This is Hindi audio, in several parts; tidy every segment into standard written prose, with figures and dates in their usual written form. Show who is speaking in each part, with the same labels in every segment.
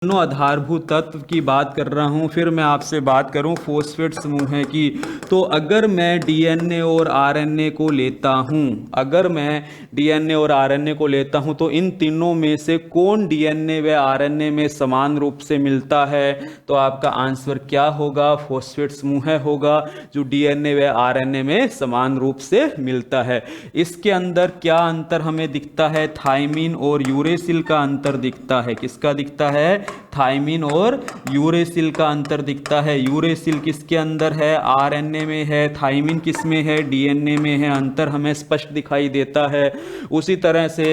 Speaker 1: दोनों आधारभूत तत्व की बात कर रहा हूं। फिर मैं आपसे बात करूं फॉस्फेट समूह की, तो अगर मैं डीएनए और आरएनए को लेता हूं, अगर मैं डीएनए और आरएनए को लेता हूं तो इन तीनों में से कौन डीएनए व आरएनए में समान रूप से मिलता है? तो आपका आंसर क्या होगा? फॉस्फेट समूह होगा जो डीएनए व आरएनए में समान रूप से मिलता है। इसके अंदर क्या अंतर हमें दिखता है? थायमिन और यूरेसिल का अंतर दिखता है। किसका दिखता है? थायमिन और यूरेसिल का अंतर दिखता है। यूरेसिल किसके अंदर है? आरएनए में है। थायमिन किस में है? डीएनए में है। अंतर हमें स्पष्ट दिखाई देता है। उसी तरह से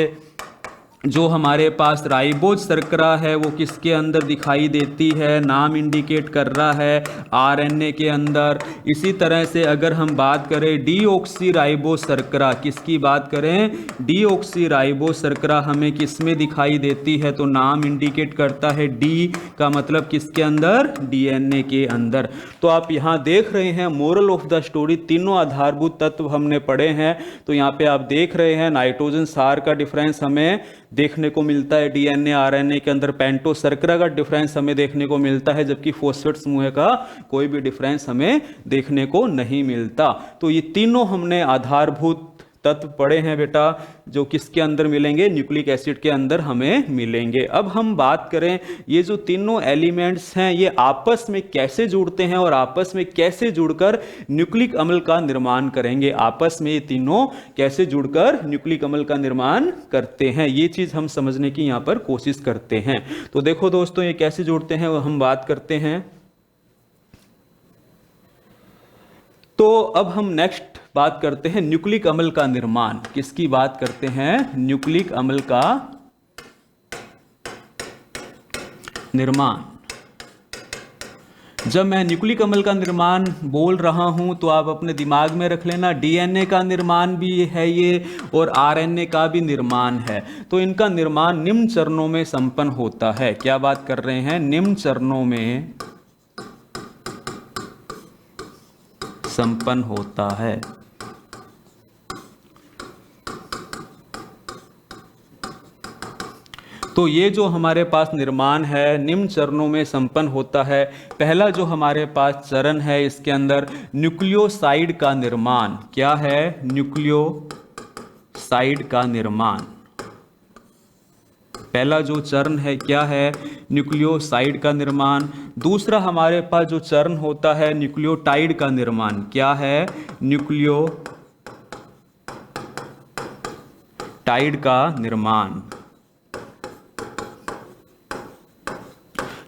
Speaker 1: जो हमारे पास राइबोज शर्करा है वो किसके अंदर दिखाई देती है? नाम इंडिकेट कर रहा है आरएनए के अंदर। इसी तरह से अगर हम बात करें डीऑक्सी राइबोज शर्करा, किसकी बात करें? डीऑक्सी राइबोज शर्करा हमें किस में दिखाई देती है? तो नाम इंडिकेट करता है डी का मतलब किसके अंदर? डीएनए के अंदर। तो आप यहाँ देख रहे हैं मोरल ऑफ द स्टोरी, तीनों आधारभूत तत्व हमने पढ़े हैं। तो यहाँ पे आप देख रहे हैं नाइट्रोजन सार का डिफरेंस हमें देखने को मिलता है डीएनए आरएनए के अंदर, पेंटो शर्करा का डिफरेंस हमें देखने को मिलता है, जबकि फॉस्फेट समूह का कोई भी डिफरेंस हमें देखने को नहीं मिलता। तो ये तीनों हमने आधारभूत तत्व पढ़े हैं बेटा, जो किसके अंदर मिलेंगे? न्यूक्लिक एसिड के अंदर हमें मिलेंगे। अब हम बात करें ये जो तीनों एलिमेंट्स हैं ये आपस में कैसे जुड़ते हैं और आपस में कैसे जुड़कर न्यूक्लिक अम्ल का निर्माण करेंगे। आपस में ये तीनों कैसे जुड़कर न्यूक्लिक अम्ल का निर्माण करते हैं, ये चीज हम समझने की यहां पर कोशिश करते हैं। तो देखो दोस्तों, ये कैसे जुड़ते हैं वो हम बात करते हैं। तो अब हम नेक्स्ट बात करते हैं न्यूक्लिक अम्ल का निर्माण। किसकी बात करते हैं? न्यूक्लिक अम्ल का निर्माण। जब मैं न्यूक्लिक अम्ल का निर्माण बोल रहा हूं तो आप अपने दिमाग में रख लेना डीएनए का निर्माण भी है ये और आरएनए का भी निर्माण है। तो इनका निर्माण निम्न चरणों में संपन्न होता है। क्या बात कर रहे हैं? निम्न चरणों में संपन्न होता है। तो ये जो हमारे पास निर्माण है निम्न चरणों में संपन्न होता है। पहला जो हमारे पास चरण है इसके अंदर न्यूक्लियोसाइड का निर्माण। क्या है? न्यूक्लियोसाइड का निर्माण। पहला जो चरण है क्या है? न्यूक्लियोसाइड का निर्माण। दूसरा हमारे पास जो चरण होता है न्यूक्लियोटाइड का निर्माण। क्या है? न्यूक्लियोटाइड का निर्माण।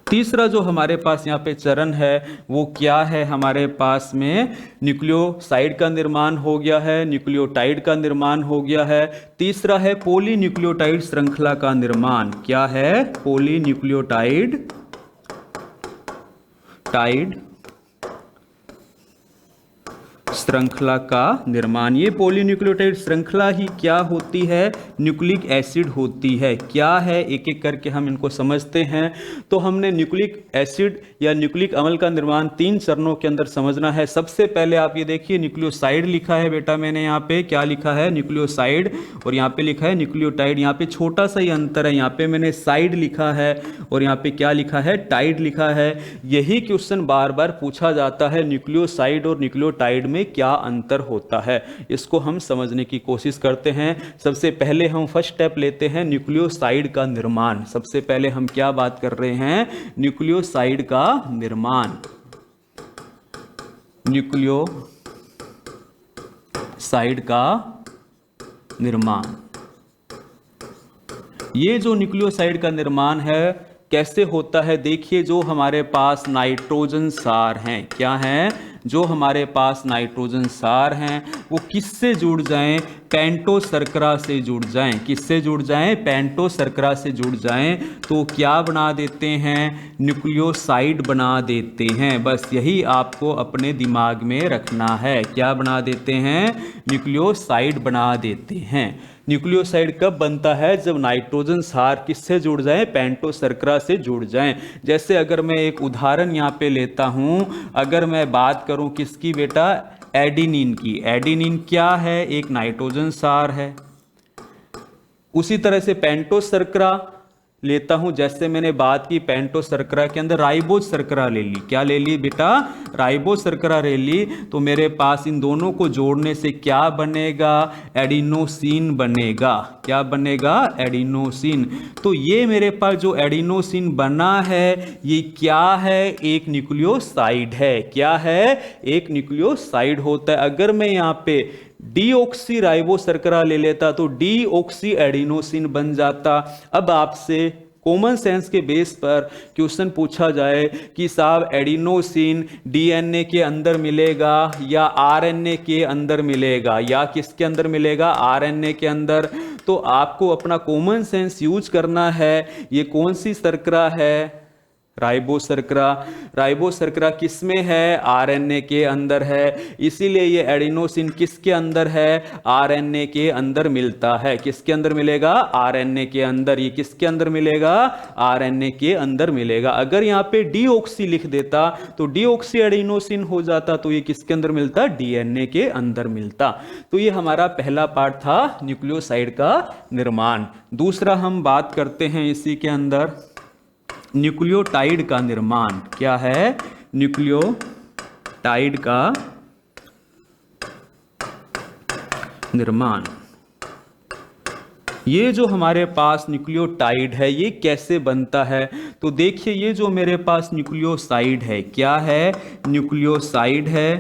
Speaker 1: तीसरा जो हमारे पास यहाँ पे चरण है वो क्या है? हमारे पास में न्यूक्लियोसाइड का निर्माण हो गया है, न्यूक्लियोटाइड का निर्माण हो गया है। तीसरा है पॉलीन्यूक्लियोटाइड श्रृंखला का निर्माण। क्या है? पॉलीन्यूक्लियोटाइड श्रृंखला का निर्माण। ये पॉलीन्यूक्लियोटाइड श्रृंखला ही क्या होती है? न्यूक्लिक एसिड होती है। क्या है? एक एक करके हम इनको समझते हैं। तो हमने न्यूक्लिक एसिड या न्यूक्लिक अम्ल का निर्माण 3 चरणों के अंदर समझना है। सबसे पहले आप ये देखिए न्यूक्लियोसाइड लिखा है बेटा, मैंने यहाँ पे क्या लिखा है? न्यूक्लियोसाइड, और यहाँ पे लिखा है न्यूक्लियोटाइड। यहाँ पे छोटा सा ही अंतर है, यहाँ पे मैंने साइड लिखा है और यहाँ पे क्या लिखा है? टाइड लिखा है। यही क्वेश्चन बार बार पूछा जाता है, न्यूक्लियोसाइड और न्यूक्लियोटाइड में क्या अंतर होता है। इसको हम समझने की कोशिश करते हैं। सबसे पहले हम फर्स्ट स्टेप लेते हैं न्यूक्लियोसाइड का निर्माण। सबसे पहले हम क्या बात कर रहे हैं? न्यूक्लियोसाइड का निर्माण। न्यूक्लियोसाइड का निर्माण। ये जो न्यूक्लियोसाइड का निर्माण है कैसे होता है? देखिए, जो हमारे पास नाइट्रोजन सार हैं, क्या हैं? जो हमारे पास नाइट्रोजन सार हैं वो किससे जुड़ जाएं? पेंटो शर्करा से जुड़ जाएं। किससे जुड़ जाएं? पेंटो शर्करा से जुड़ जाएं तो क्या बना देते हैं? न्यूक्लियोसाइड बना देते हैं। बस यही आपको अपने दिमाग में रखना है। क्या बना देते हैं? न्यूक्लियोसाइड बना देते हैं। न्यूक्लियोसाइड कब बनता है? जब नाइट्रोजन सार किससे जुड़ जाएं? पेंटो शर्करा से जुड़ जाएं। जैसे अगर मैं एक उदाहरण यहाँ पे लेता हूँ, अगर मैं बात करूँ किसकी बेटा? एडिनिन की। एडिनिन क्या है? एक नाइट्रोजन सार है। उसी तरह से पेंटो शर्करा लेता हूं, जैसे मैंने बात की पेंटोस शर्करा के अंदर राइबोज शर्करा ले ली, क्या ले ली बेटा, राइबोज शर्करा ले ली, तो मेरे पास इन दोनों को जोड़ने से क्या बनेगा, एडिनोसिन बनेगा, क्या बनेगा, एडिनोसिन। तो ये मेरे पास जो एडिनोसिन बना है ये क्या है, एक न्यूक्लियोसाइड है, क्या है, एक न्यूक्लियोसाइड होता है। अगर मैं यहाँ पे डीऑक्सी राइबो शर्करा ले लेता तो डीऑक्सी एडिनोसिन बन जाता। अब आपसे कॉमन सेंस के बेस पर क्वेश्चन पूछा जाए कि साहब एडिनोसिन डीएनए के अंदर मिलेगा या आरएनए के अंदर मिलेगा, या किसके अंदर मिलेगा, आरएनए के अंदर, तो आपको अपना कॉमन सेंस यूज करना है। ये कौन सी शर्करा है, राइबो शर्करा। राइबो शर्करा किस में है, आरएनए के अंदर है, इसीलिए ये एडिनोसिन किसके अंदर है, आरएनए के अंदर मिलता है। किसके अंदर मिलेगा, आरएनए के अंदर। ये किसके अंदर मिलेगा, आरएनए के अंदर मिलेगा। अगर यहाँ पे डीऑक्सी लिख देता तो डीऑक्सी एडिनोसिन हो जाता, तो ये किसके अंदर मिलता, डीएनए के अंदर मिलता। तो ये हमारा पहला पार्ट था न्यूक्लियोसाइड का निर्माण। दूसरा हम बात करते हैं इसी के अंदर न्यूक्लियोटाइड का निर्माण। क्या है, न्यूक्लियोटाइड का निर्माण। ये जो हमारे पास न्यूक्लियोटाइड है ये कैसे बनता है, तो देखिए ये जो मेरे पास न्यूक्लियोसाइड है, क्या है, न्यूक्लियोसाइड है।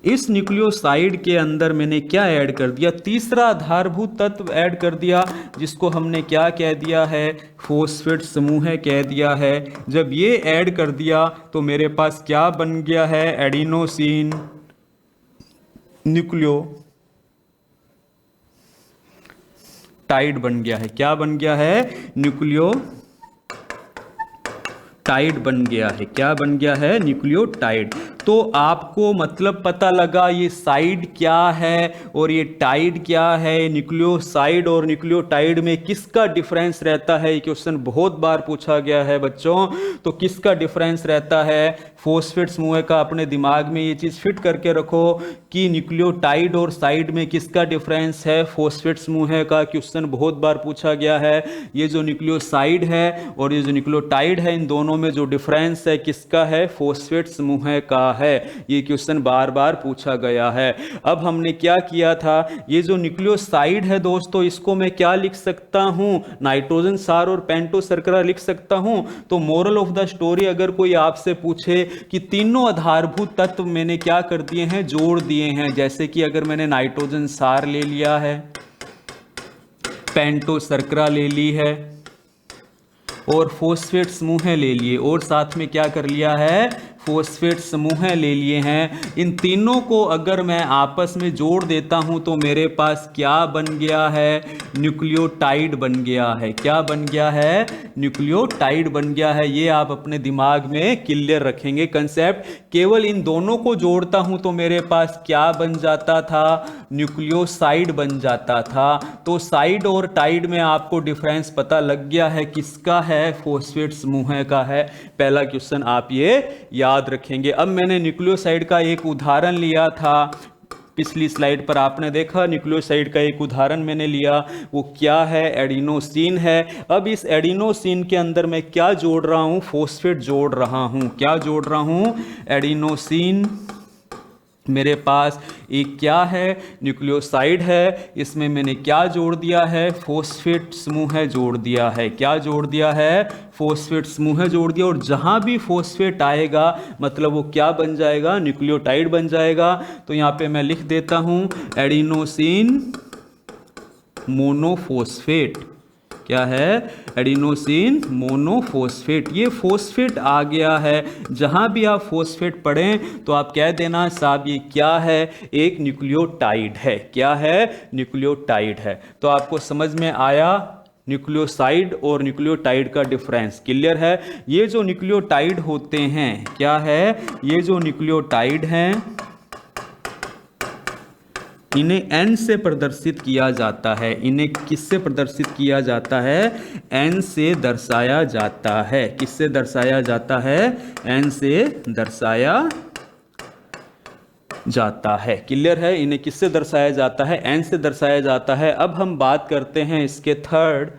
Speaker 1: इस न्यूक्लियोसाइड के अंदर मैंने क्या ऐड कर दिया, तीसरा आधारभूत तत्व ऐड कर दिया, जिसको हमने क्या कह दिया है, फॉस्फेट समूह कह दिया है। जब ये ऐड कर दिया तो मेरे पास क्या बन गया है, एडिनोसिन न्यूक्लियोटाइड बन गया है। क्या बन गया है, न्यूक्लियोटाइड बन गया है। क्या बन गया है, न्यूक्लियोटाइड। तो आपको मतलब पता लगा ये साइड क्या है और ये टाइड क्या है, न्यूक्लियोसाइड और न्यूक्लियोटाइड में किसका डिफरेंस रहता है। ये क्वेश्चन बहुत बार पूछा गया है बच्चों, तो किसका डिफरेंस रहता है, फॉस्फेट समूह का। अपने दिमाग में ये चीज फिट करके रखो कि न्यूक्लियोटाइड और साइड में किसका डिफरेंस है, फॉस्फेट समूह का। क्वेश्चन बहुत बार पूछा गया है। ये जो न्यूक्लियोसाइड है और ये जो न्यूक्लियोटाइड है, इन दोनों में जो डिफरेंस है किसका है, फॉस्फेट समूह का है। ये क्वेश्चन बार बार पूछा गया है। अब हमने क्या किया था, ये जो न्यूक्लियोसाइड है दोस्तों, इसको मैं क्या लिख सकता हूं, नाइट्रोजन सार और पेंटोस शर्करा लिख सकता हूं। तो मोरल ऑफ द स्टोरी, अगर कोई आपसे पूछे कि तीनों आधारभूत तत्व मैंने क्या कर दिए हैं, जोड़ दिए हैं, जैसे कि अगर मैंने नाइट्रोजन सार ले लिया है, पेंटोस शर्करा ले ली है और फॉस्फेट समूह ले लिए, और साथ में क्या कर लिया है, फॉस्फेट समूह ले लिए हैं। इन तीनों को अगर मैं आपस में जोड़ देता हूं तो मेरे पास क्या बन गया है, न्यूक्लियोटाइड बन गया है। क्या बन गया है, न्यूक्लियोटाइड बन गया है। ये आप अपने दिमाग में क्लियर रखेंगे कंसेप्ट। केवल इन दोनों को जोड़ता हूं तो मेरे पास क्या बन जाता था, न्यूक्लियोसाइड बन जाता था। तो साइड और टाइड में आपको डिफरेंस पता लग गया है, किसका है, फॉस्फेट समूह का है। पहला क्वेश्चन आप ये याद रखेंगे। अब मैंने न्यूक्लियोसाइड का एक उदाहरण लिया था, पिछली स्लाइड पर आपने देखा न्यूक्लियोसाइड का एक उदाहरण मैंने लिया, वो क्या है, एडिनोसिन है। अब इस एडिनोसिन के अंदर मैं क्या जोड़ रहा हूं, फॉस्फेट जोड़ रहा हूं। क्या जोड़ रहा हूं, एडिनोसिन। मेरे पास एक क्या है, न्यूक्लियोसाइड है, इसमें मैंने क्या जोड़ दिया है, फॉस्फेट समूह जोड़ दिया है। क्या जोड़ दिया है, फॉस्फेट समूह जोड़ दिया। और जहां भी फॉस्फेट आएगा मतलब वो क्या बन जाएगा, न्यूक्लियोटाइड बन जाएगा। तो यहां पे मैं लिख देता हूं एडिनोसिन मोनोफॉस्फेट। क्या है, एडिनोसिन मोनोफॉस्फेट। ये फॉस्फेट आ गया है, जहां भी आप फॉस्फेट पढ़ें तो आप कह देना साहब ये क्या है, एक न्यूक्लियोटाइड है। क्या है, न्यूक्लियोटाइड है। तो आपको समझ में आया न्यूक्लियोसाइड और न्यूक्लियोटाइड का डिफरेंस, क्लियर है। ये जो न्यूक्लियोटाइड होते हैं, क्या है, ये जो न्यूक्लियोटाइड हैं इन्हें N से प्रदर्शित किया जाता है। इन्हें किससे प्रदर्शित किया जाता है, N से दर्शाया जाता है। किससे दर्शाया जाता है, N से दर्शाया जाता है। क्लियर है? इन्हें किससे दर्शाया जाता है? एन से दर्शाया जाता है। अब हम बात करते हैं इसके थर्ड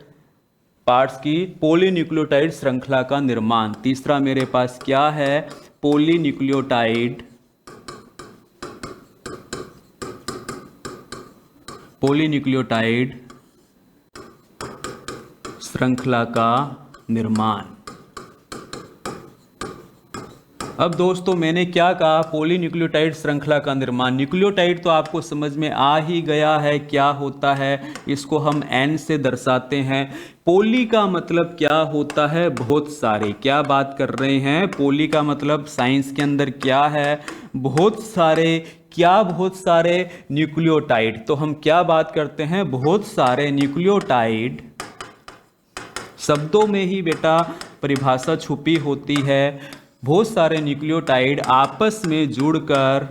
Speaker 1: पार्ट्स की, पॉलीन्यूक्लियोटाइड श्रृंखला का निर्माण। तीसरा मेरे पास क्या है? पॉलीन्यूक्लियोटाइड श्रृंखला का निर्माण। अब दोस्तों मैंने क्या कहा? पॉलीन्यूक्लियोटाइड श्रृंखला का निर्माण। न्यूक्लियोटाइड तो आपको समझ में आ ही गया है क्या होता है, इसको हम एन से दर्शाते हैं। पोली का मतलब क्या होता है? बहुत सारे। क्या बात कर रहे हैं? पोली का मतलब साइंस के अंदर क्या है? बहुत सारे। क्या बहुत सारे? न्यूक्लियोटाइड। तो हम क्या बात करते हैं? बहुत सारे न्यूक्लियोटाइड। शब्दों में ही बेटा परिभाषा छुपी होती है। बहुत सारे न्यूक्लियोटाइड आपस में जुड़कर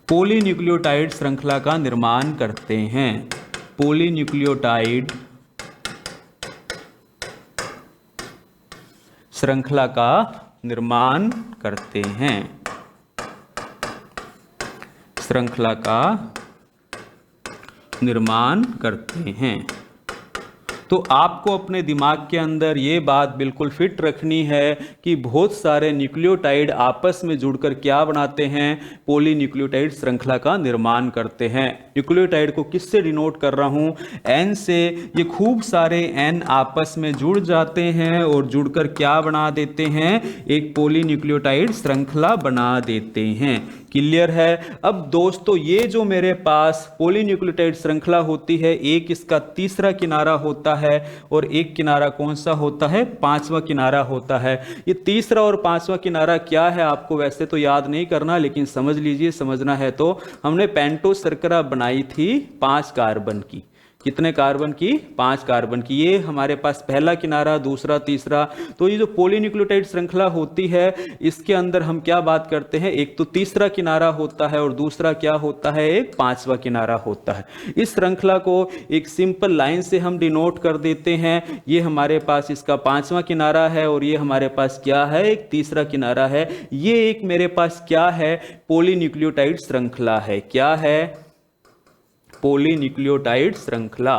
Speaker 1: पॉलीन्यूक्लियोटाइड श्रृंखला का निर्माण करते हैं। पॉलीन्यूक्लियोटाइड श्रृंखला का निर्माण करते हैं। श्रृंखला का निर्माण करते हैं। तो आपको अपने दिमाग के अंदर ये बात बिल्कुल फिट रखनी है कि बहुत सारे न्यूक्लियोटाइड आपस में जुड़कर क्या बनाते हैं? पॉलीन्यूक्लियोटाइड श्रृंखला का निर्माण करते हैं। न्यूक्लियोटाइड को किससे डिनोट कर रहा हूं? एन से। ये खूब सारे एन आपस में जुड़ जाते हैं और जुड़कर क्या बना देते हैं? एक पॉलीन्यूक्लियोटाइड श्रृंखला बना देते हैं। क्लियर है? अब दोस्तों ये जो मेरे पास पॉलीन्यूक्लियोटाइड श्रृंखला होती है, एक इसका तीसरा किनारा होता है और एक किनारा कौन सा होता है? पांचवा किनारा होता है। ये तीसरा और पांचवा किनारा क्या है आपको वैसे तो याद नहीं करना, लेकिन समझ लीजिए, समझना है तो। हमने पेंटो शर्करा बनाई थी 5 कार्बन की। कितने कार्बन की? 5 कार्बन की। ये हमारे पास पहला किनारा, दूसरा, तीसरा। तो ये जो पॉलीन्यूक्लियोटाइड श्रृंखला होती है इसके अंदर हम क्या बात करते हैं? एक तो तीसरा किनारा होता है और दूसरा क्या होता है? एक पांचवा किनारा होता है। इस श्रृंखला को एक सिंपल लाइन से हम डिनोट कर देते हैं। ये हमारे पास इसका पांचवा किनारा है और ये हमारे पास क्या है? एक तीसरा किनारा है। ये एक मेरे पास क्या है? पॉलीन्यूक्लियोटाइड श्रृंखला है। क्या है? पॉलीन्यूक्लियोटाइड श्रृंखला।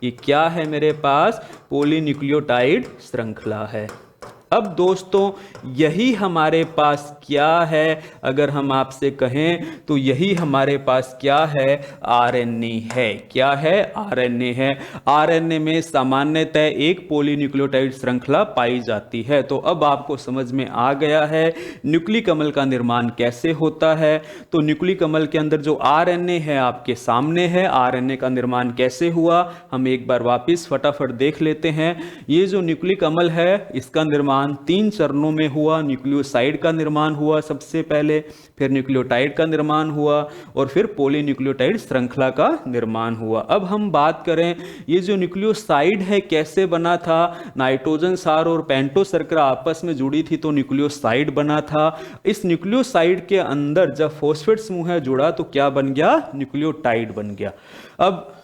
Speaker 1: ये क्या है मेरे पास? पॉलीन्यूक्लियोटाइड श्रृंखला है। अब दोस्तों यही हमारे पास क्या है? अगर हम आपसे कहें तो यही हमारे पास क्या है? आरएनए है। क्या है? आरएनए है। आरएनए में सामान्यतः एक पॉलीन्यूक्लियोटाइड श्रृंखला पाई जाती है। तो अब आपको समझ में आ गया है न्यूक्लिक अम्ल का निर्माण कैसे होता है। तो न्यूक्लिक अम्ल के अंदर जो आरएनए है आपके सामने है। आरएनए का निर्माण कैसे हुआ हम एक बार वापिस फटाफट देख लेते हैं। ये जो न्यूक्लिक अम्ल है इसका निर्माण 3 चरणों में हुआ। न्यूक्लियोसाइड का निर्माण हुआ सबसे पहले, फिर न्यूक्लियोटाइड का निर्माण हुआ और फिर पॉलीन्यूक्लियोटाइड श्रृंखला का निर्माण हुआ। अब हम बात करें ये जो न्यूक्लियोसाइड है कैसे बना था? नाइट्रोजन सार और पेंटो शर्करा आपस में जुड़ी थी तो न्यूक्लियोसाइड बना था। इस न्यूक्लियोसाइड के अंदर जब फॉस्फेट समूह जुड़ा तो क्या बन गया? न्यूक्लियोटाइड बन गया। अब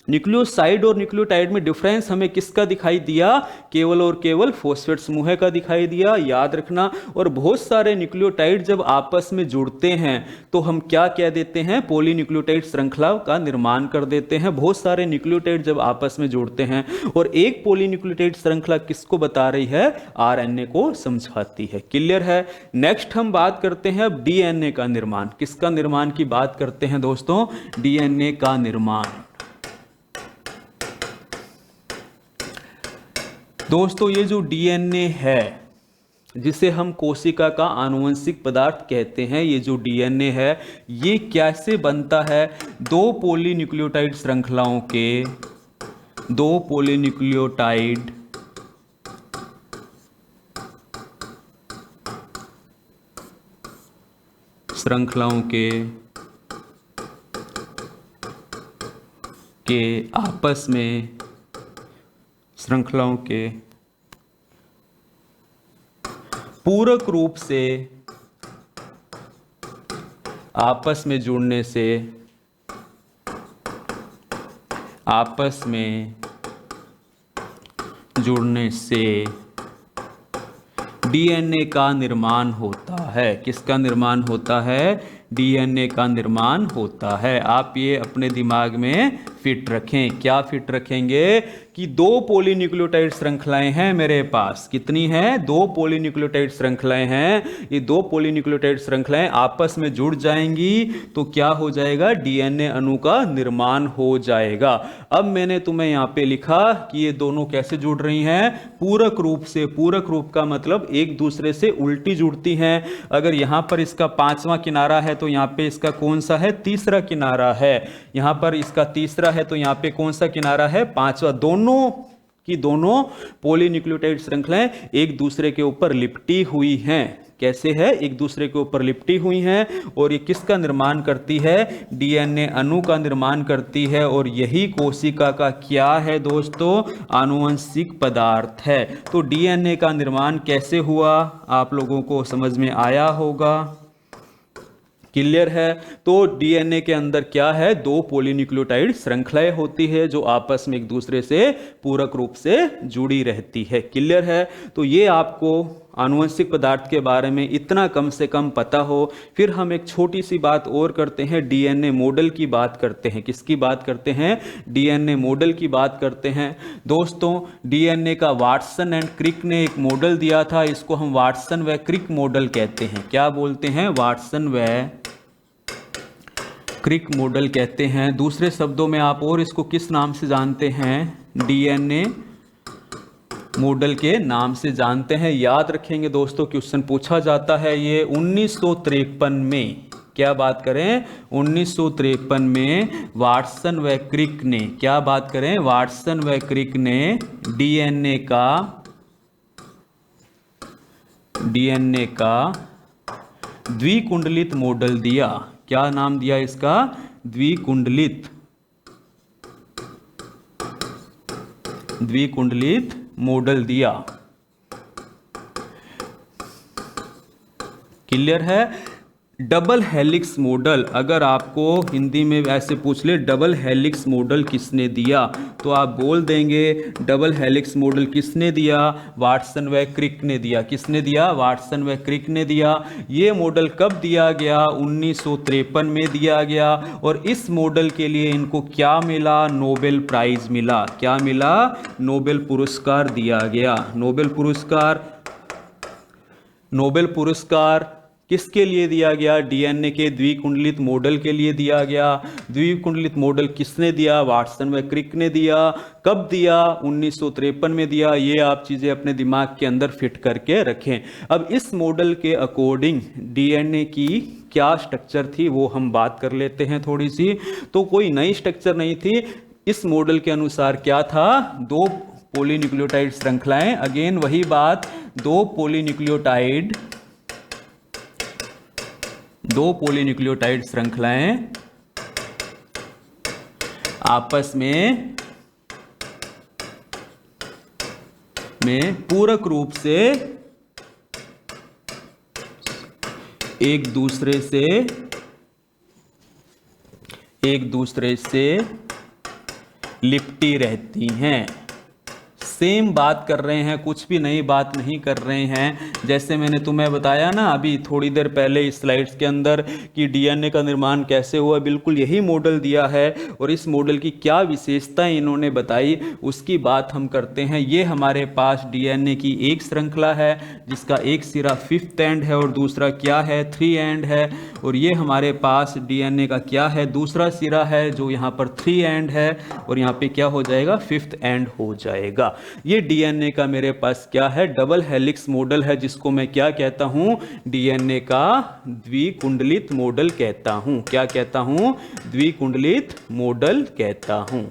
Speaker 1: न्यूक्लियोसाइड और न्यूक्लियोटाइड में डिफरेंस हमें किसका दिखाई दिया? केवल और केवल फॉस्फेट समूह का दिखाई दिया, याद रखना। और बहुत सारे न्यूक्लियोटाइड जब आपस में जुड़ते हैं तो हम क्या कह देते हैं? पॉलीन्यूक्लियोटाइड श्रृंखला का निर्माण कर देते हैं। बहुत सारे न्यूक्लियोटाइड जब आपस में जुड़ते हैं और एक पॉलीन्यूक्लियोटाइड श्रृंखला किसको बता रही है? आरएनए को समझाती है। क्लियर है? नेक्स्ट हम बात करते हैं अब डीएनए का निर्माण। किसका निर्माण की बात करते हैं दोस्तों? डीएनए का निर्माण। दोस्तों ये जो डीएनए है जिसे हम कोशिका का आनुवंशिक पदार्थ कहते हैं, ये जो डीएनए है ये कैसे बनता है? 2 पॉलीन्यूक्लियोटाइड श्रृंखलाओं के 2 पॉलीन्यूक्लियोटाइड श्रृंखलाओं के आपस में श्रृंखलाओं के पूरक रूप से आपस में जुड़ने से डीएनए का निर्माण होता है। किसका निर्माण होता है? डीएनए का निर्माण होता है। आप ये अपने दिमाग में फिट रखें। क्या फिट रखेंगे? कि दो पॉलीन्यूक्लियोटाइड श्रृंखलाएं हैं मेरे पास। कितनी हैं? दो पॉलीन्यूक्लियोटाइड श्रृंखलाएं हैं। ये दो पॉलीन्यूक्लियोटाइड श्रृंखलाएं आपस में जुड़ जाएंगी तो क्या हो जाएगा? डीएनए अणु का निर्माण हो जाएगा। अब मैंने तुम्हें यहां पे लिखा कि ये दोनों कैसे जुड़ रही हैं? पूरक रूप से। पूरक रूप का मतलब एक दूसरे से उल्टी जुड़ती हैं। अगर यहां पर इसका पांचवा किनारा है तो यहां पे इसका कौन सा है? तीसरा किनारा है। यहां पर इसका तीसरा है तो यहां पे कौन सा किनारा है? पांचवा। दोनों की दोनों पॉलीन्यूक्लियोटाइड श्रृंखलाएं एक दूसरे के ऊपर लिपटी हुई हैं। कैसे है? एक दूसरे के ऊपर लिपटी हुई हैं। और ये किसका निर्माण करती है? डीएनए अणु का निर्माण करती है। और यही कोशिका का क्या है दोस्तों? आनुवंशिक पदार्थ है। तो डीएनए का निर्माण कैसे हुआ आप लोगों को समझ में आया होगा। क्लियर है? तो डीएनए के अंदर क्या है? दो पॉलीन्यूक्लियोटाइड श्रृंखलाएं होती है जो आपस में एक दूसरे से पूरक रूप से जुड़ी रहती है। क्लियर है? तो ये आपको आनुवंशिक पदार्थ के बारे में इतना कम से कम पता हो। फिर हम एक छोटी सी बात और करते हैं, डीएनए मॉडल की बात करते हैं। किसकी बात करते हैं? डीएनए मॉडल की बात करते हैं। दोस्तों, डीएनए का वाटसन एंड क्रिक ने एक मॉडल दिया था। इसको हम वाटसन व क्रिक मॉडल कहते हैं। क्या बोलते हैं? वाटसन व क्रिक मॉडल कहते हैं। दूसरे शब्दों में आप और इसको किस नाम से जानते हैं? डीएनए मॉडल के नाम से जानते हैं। याद रखेंगे दोस्तों, क्वेश्चन पूछा जाता है ये 1953 में। क्या बात करें? 1953 में वाटसन व क्रिक ने, क्या बात करें? वाटसन व क्रिक ने डीएनए का द्विकुंडलित मॉडल दिया। क्या नाम दिया इसका? द्विकुंडलित मॉडल दिया। क्लियर है? डबल हेलिक्स मॉडल, अगर आपको हिंदी में ऐसे पूछ ले डबल हेलिक्स मॉडल किसने दिया, तो आप बोल देंगे डबल हेलिक्स मॉडल किसने दिया? वाटसन व क्रिक ने दिया। किसने दिया? वाटसन व क्रिक ने दिया। ये मॉडल कब दिया गया? 1953 में दिया गया। और इस मॉडल के लिए इनको क्या मिला? नोबेल प्राइज मिला। क्या मिला? नोबेल पुरस्कार दिया गया। नोबेल पुरस्कार किसके लिए दिया गया? डीएनए के द्विकुंडलित मॉडल के लिए दिया गया। द्विकुंडलित मॉडल किसने दिया? वाटसन व क्रिक ने दिया। कब दिया? 1953 में दिया। ये आप चीजें अपने दिमाग के अंदर फिट करके रखें। अब इस मॉडल के अकॉर्डिंग डीएनए की क्या स्ट्रक्चर थी वो हम बात कर लेते हैं थोड़ी सी। तो कोई नई स्ट्रक्चर नहीं थी। इस मॉडल के अनुसार क्या था? दो पॉलीन्यूक्लियोटाइड श्रृंखलाएं। अगेन वही बात, दो पॉलीन्यूक्लियोटाइड श्रृंखलाएं आपस में पूरक रूप से एक दूसरे से लिपटी रहती हैं। सेम बात कर रहे हैं, कुछ भी नई बात नहीं कर रहे हैं। जैसे मैंने तुम्हें बताया ना अभी थोड़ी देर पहले इस स्लाइड्स के अंदर कि डीएनए का निर्माण कैसे हुआ, बिल्कुल यही मॉडल दिया है। और इस मॉडल की क्या विशेषताएं इन्होंने बताई उसकी बात हम करते हैं। ये हमारे पास डीएनए की एक श्रृंखला है जिसका एक सिरा 5th एंड है और दूसरा क्या है? 3 एंड है। और ये हमारे पास डीएनए का क्या है? दूसरा सिरा है जो यहाँ पर 3 एंड है और यहाँ पे क्या हो जाएगा? 5th एंड हो जाएगा। ये डीएनए का मेरे पास क्या है? डबल हेलिक्स मॉडल है, जिसको मैं क्या कहता हूं? डीएनए का द्विकुंडलित मॉडल कहता हूं। क्या कहता हूं? द्विकुंडलित मॉडल कहता हूं।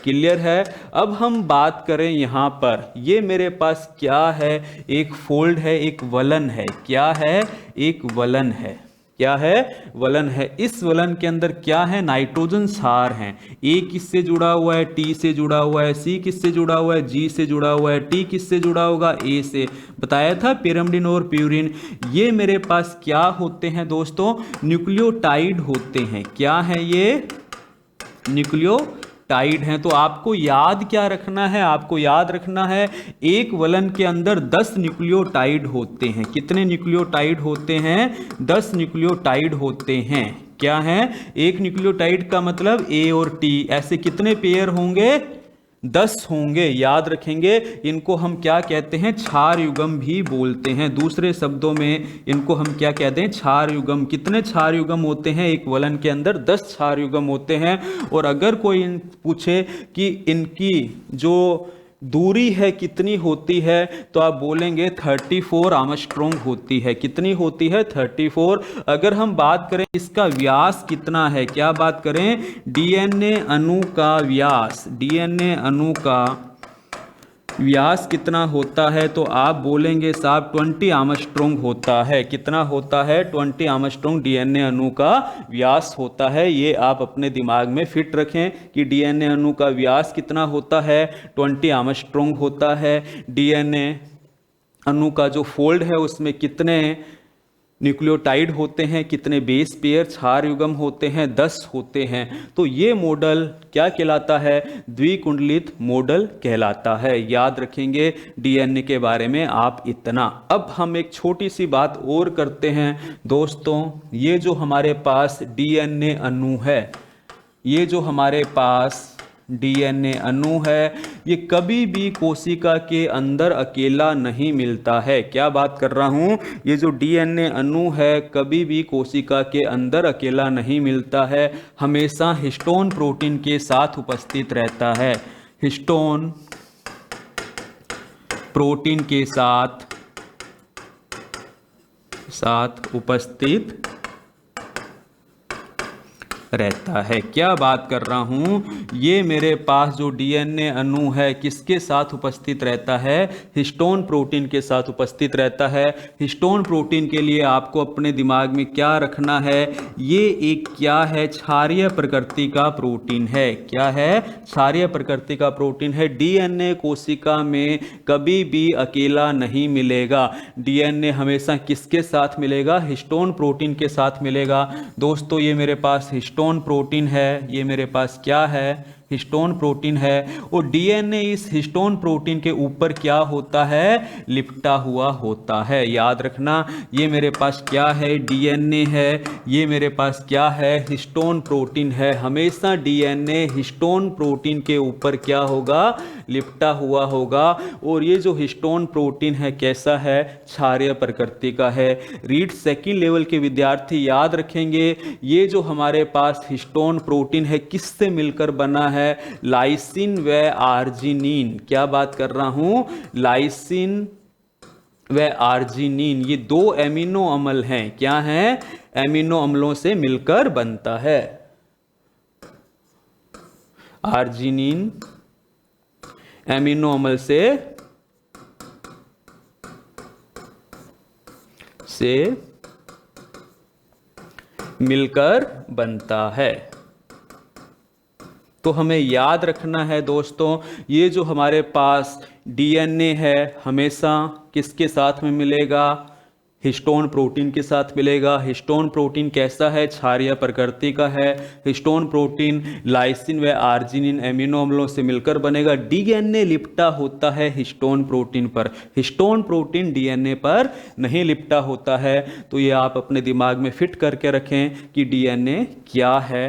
Speaker 1: क्लियर है? अब हम बात करें यहां पर, ये मेरे पास क्या है? एक फोल्ड है, एक वलन है। क्या है? एक वलन है। क्या है? वलन है। इस वलन के अंदर क्या है? नाइट्रोजन क्षार हैं। ए किससे जुड़ा हुआ है? टी से जुड़ा हुआ है। सी किससे जुड़ा हुआ है? जी से जुड़ा हुआ है। टी किससे जुड़ा होगा? ए से। बताया था पिरिमिडिन और प्यूरिन। ये मेरे पास क्या होते हैं दोस्तों? न्यूक्लियोटाइड होते हैं। क्या है ये? टाइड हैं। तो आपको याद क्या रखना है, आपको याद रखना है एक वलन के अंदर 10 न्यूक्लियोटाइड होते हैं। कितने न्यूक्लियोटाइड होते हैं? 10 न्यूक्लियोटाइड होते हैं। क्या है? एक न्यूक्लियोटाइड का मतलब ए और टी, ऐसे कितने पेयर होंगे? 10 होंगे। याद रखेंगे, इनको हम क्या कहते हैं? क्षार युग्म भी बोलते हैं। दूसरे शब्दों में इनको हम क्या कहते हैं? क्षार युग्म। कितने क्षार युग्म होते हैं? एक वलन के अंदर 10 क्षार युग्म होते हैं। और अगर कोई पूछे कि इनकी जो दूरी है कितनी होती है, तो आप बोलेंगे 34 आर्मस्ट्रॉन्ग होती है। कितनी होती है? 34। अगर हम बात करें इसका व्यास कितना है, क्या बात करें? डीएनए अणु का व्यास, डीएनए अणु का व्यास कितना होता है, तो आप बोलेंगे साहब 20 आर्मस्ट्रॉन्ग होता है। कितना होता है? 20 आर्मस्ट्रॉन्ग डीएनए अणु का व्यास होता है। ये आप अपने दिमाग में फिट रखें कि डीएनए अणु का व्यास कितना होता है? 20 आर्मस्ट्रॉन्ग होता है। डीएनए अणु का जो फोल्ड है उसमें कितने न्यूक्लियोटाइड होते हैं, कितने बेस पेयर क्षार युग्म होते हैं? 10 होते हैं। तो ये मॉडल क्या कहलाता है? द्विकुंडलित मॉडल कहलाता है। याद रखेंगे डीएनए के बारे में आप इतना। अब हम एक छोटी सी बात और करते हैं दोस्तों। ये जो हमारे पास डीएनए अणु है, ये जो हमारे पास डीएनए अणु है, ये कभी भी कोशिका के अंदर अकेला नहीं मिलता है। क्या बात कर रहा हूं? ये जो डीएनए अणु है कभी भी कोशिका के अंदर अकेला नहीं मिलता है, हमेशा हिस्टोन प्रोटीन के साथ उपस्थित रहता है। हिस्टोन प्रोटीन के साथ उपस्थित रहता है। क्या बात कर रहा हूं? ये मेरे पास जो डीएनए अणु है किसके साथ उपस्थित रहता है? हिस्टोन प्रोटीन के साथ उपस्थित रहता है। हिस्टोन प्रोटीन के लिए आपको अपने दिमाग में क्या रखना है? ये एक क्या है? क्षारीय प्रकृति का प्रोटीन है। क्या है? क्षारीय प्रकृति का प्रोटीन है। डीएनए कोशिका में कभी भी अकेला नहीं मिलेगा। डीएनए हमेशा किसके साथ मिलेगा? हिस्टोन प्रोटीन के साथ मिलेगा। दोस्तों ये मेरे पास हिस्टोन प्रोटीन है, ये मेरे पास क्या है? हिस्टोन प्रोटीन है। और डीएनए इस हिस्टोन प्रोटीन के ऊपर क्या होता है? लिपटा हुआ होता है। याद रखना, ये मेरे पास क्या है? डीएनए है। ये मेरे पास क्या है? हिस्टोन प्रोटीन है। हमेशा डीएनए हिस्टोन प्रोटीन के ऊपर क्या होगा? लिपटा हुआ होगा। और ये जो हिस्टोन प्रोटीन है कैसा है? क्षारीय प्रकृति का है। रीड सेकंड लेवल के विद्यार्थी याद रखेंगे, ये जो हमारे पास हिस्टोन प्रोटीन है किससे मिलकर बना है? लाइसिन व आर्जिनिन। क्या बात कर रहा हूं? लाइसिन व आर्जिनिन, ये 2 एमिनो अम्ल हैं। क्या हैं? एमिनो अम्लों से मिलकर बनता है। आर्जिनिन एमिनो अम्ल से मिलकर बनता है। तो हमें याद रखना है दोस्तों, ये जो हमारे पास डीएनए है हमेशा किसके साथ में मिलेगा? हिस्टोन प्रोटीन के साथ मिलेगा। हिस्टोन प्रोटीन कैसा है? क्षारीय प्रकृति का है। हिस्टोन प्रोटीन लाइसिन व आर्जिनिन एमिनो अम्लों से मिलकर बनेगा। डीएनए लिपटा होता है हिस्टोन प्रोटीन पर, हिस्टोन प्रोटीन डीएनए पर नहीं लिपटा होता है। तो ये आप अपने दिमाग में फिट करके रखें कि डीएनए क्या है?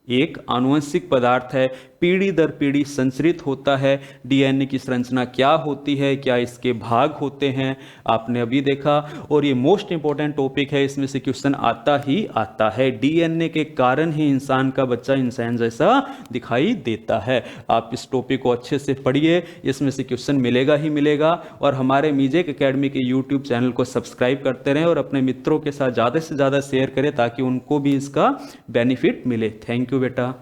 Speaker 1: एक आनुवंशिक पदार्थ है, पीढ़ी दर पीढ़ी संचरित होता है। डीएनए की संरचना क्या होती है, क्या इसके भाग होते हैं, आपने अभी देखा। और ये मोस्ट इंपॉर्टेंट टॉपिक है, इसमें से क्वेश्चन आता ही आता है। डीएनए के कारण ही इंसान का बच्चा इंसान जैसा दिखाई देता है। आप इस टॉपिक को अच्छे से पढ़िए, इसमें से क्वेश्चन मिलेगा ही मिलेगा। और हमारे मीजेक एकेडमी के यूट्यूब चैनल को सब्सक्राइब करते रहें और अपने मित्रों के साथ ज़्यादा से ज़्यादा शेयर करें ताकि उनको भी इसका बेनिफिट मिले। थैंक यू बेटा।